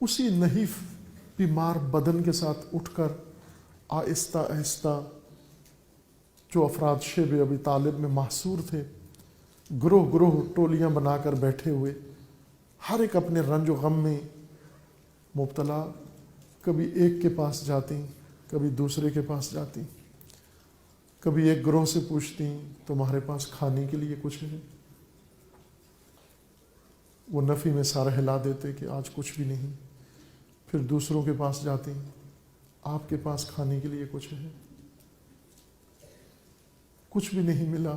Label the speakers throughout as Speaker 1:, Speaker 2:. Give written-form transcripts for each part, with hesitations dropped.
Speaker 1: اسی نحیف بیمار بدن کے ساتھ اٹھ کر آہستہ آہستہ جو افراد شیب ابی طالب میں محصور تھے، گروہ گروہ ٹولیاں بنا کر بیٹھے ہوئے، ہر ایک اپنے رنج و غم میں مبتلا، کبھی ایک کے پاس جاتی، کبھی دوسرے کے پاس جاتی، کبھی ایک گروہ سے پوچھتی تمہارے پاس کھانے کے لیے کچھ ہے؟ وہ نفی میں سارا ہلا دیتے کہ آج کچھ بھی نہیں۔ پھر دوسروں کے پاس جاتی، آپ کے پاس کھانے کے لیے کچھ ہے؟ کچھ بھی نہیں ملا۔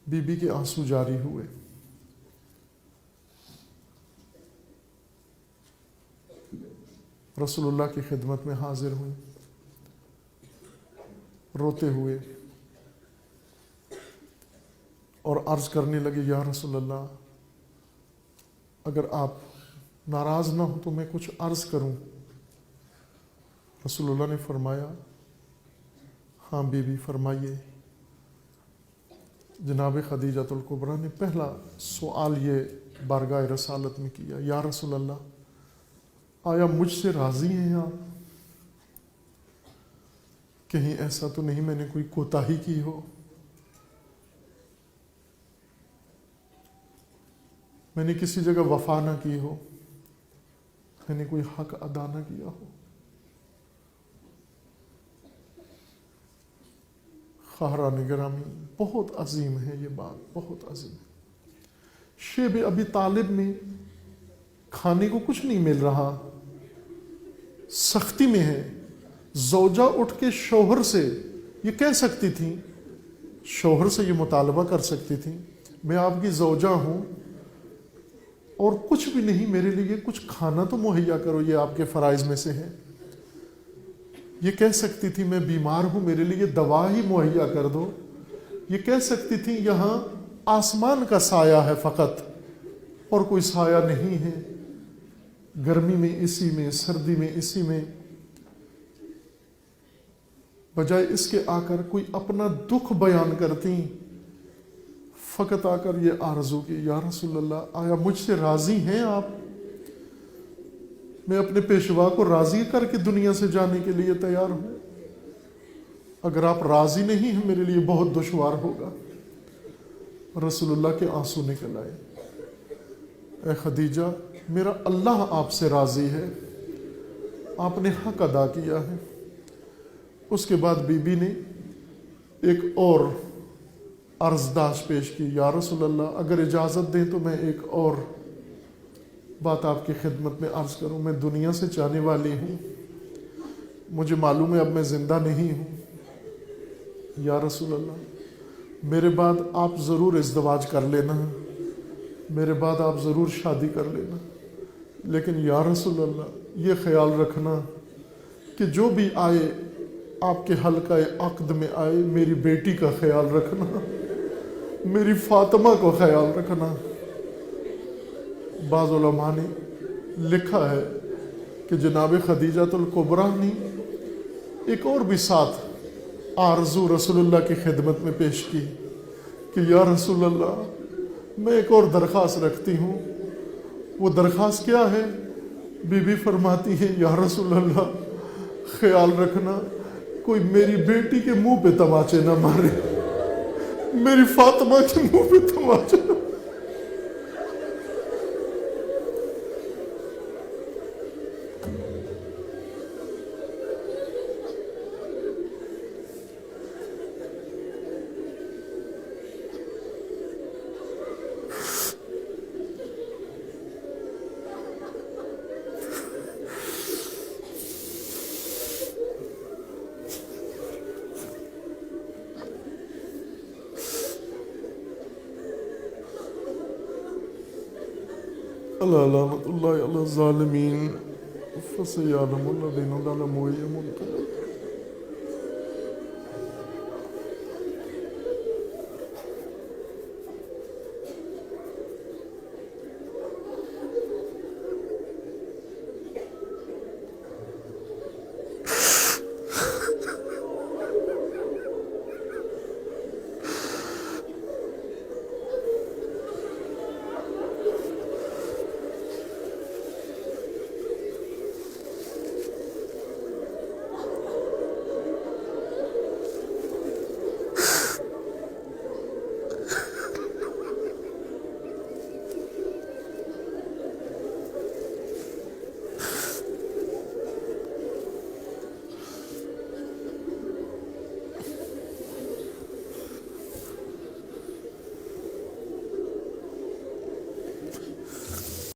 Speaker 1: بی بی کے آنسو جاری ہوئے۔ رسول اللہ کی خدمت میں حاضر ہوئی، روتے ہوئے، اور عرض کرنے لگے یا رسول اللہ، اگر آپ ناراض نہ ہو تو میں کچھ عرض کروں۔ رسول اللہ نے فرمایا ہاں بی بی فرمائیے۔ جناب خدیجۃ الکبریٰ نے پہلا سوال یہ بارگاہ رسالت میں کیا، یا رسول اللہ آیا مجھ سے راضی ہیں آپ؟ کہیں ایسا تو نہیں میں نے کوئی کوتاہی کی ہو، میں نے کسی جگہ وفا نہ کی ہو، میں نے کوئی حق ادا نہ کیا ہو؟ خواہران گرامی، بہت عظیم ہے یہ بات، بہت عظیم ہے۔ شیب ابی طالب میں کھانے کو کچھ نہیں مل رہا، سختی میں ہے۔ زوجہ اٹھ کے شوہر سے یہ کہہ سکتی تھی، شوہر سے یہ مطالبہ کر سکتی تھی، میں آپ کی زوجہ ہوں اور کچھ بھی نہیں، میرے لیے کچھ کھانا تو مہیا کرو، یہ آپ کے فرائض میں سے ہے۔ یہ کہہ سکتی تھی میں بیمار ہوں، میرے لیے دوا ہی مہیا کر دو۔ یہ کہہ سکتی تھی یہاں آسمان کا سایہ ہے فقط اور کوئی سایہ نہیں ہے، گرمی میں اسی میں، سردی میں اسی میں، بجائے اس کے آ کر کوئی اپنا دکھ بیان کرتی، فقط آ کر یہ آرزو کی یا رسول اللہ آیا مجھ سے راضی ہیں آپ؟ میں اپنے پیشوا کو راضی کر کے دنیا سے جانے کے لیے تیار ہوں، اگر آپ راضی نہیں ہیں میرے لیے بہت دشوار ہوگا۔ رسول اللہ کے آنسو نکل آئے، اے خدیجہ میرا اللہ آپ سے راضی ہے، آپ نے حق ادا کیا ہے۔ اس کے بعد بی بی نے ایک اور عرضداشت پیش کی، یا رسول اللہ اگر اجازت دیں تو میں ایک اور بات آپ کی خدمت میں عرض کروں۔ میں دنیا سے جانے والی ہوں، مجھے معلوم ہے اب میں زندہ نہیں ہوں، یا رسول اللہ میرے بعد آپ ضرور ازدواج کر لینا، میرے بعد آپ ضرور شادی کر لینا، لیکن یا رسول اللہ یہ خیال رکھنا کہ جو بھی آئے آپ کے حلقہ عقد میں آئے، میری بیٹی کا خیال رکھنا، میری فاطمہ کو خیال رکھنا۔ بعض علماء نے لکھا ہے کہ جناب خدیجۃ الکبریٰ نے ایک اور بھی ساتھ آرزو رسول اللہ کی خدمت میں پیش کی کہ یا رسول اللہ میں ایک اور درخواست رکھتی ہوں۔ وہ درخواست کیا ہے؟ بی بی فرماتی ہے یا رسول اللہ خیال رکھنا کوئی میری بیٹی کے منہ پہ تماچے نہ مارے، میری فاطمہ کے منہ پہ تماچے نہ۔ لعنت اللہ علی الظالمین فسیعلم الذین ظلموا أی منقلب۔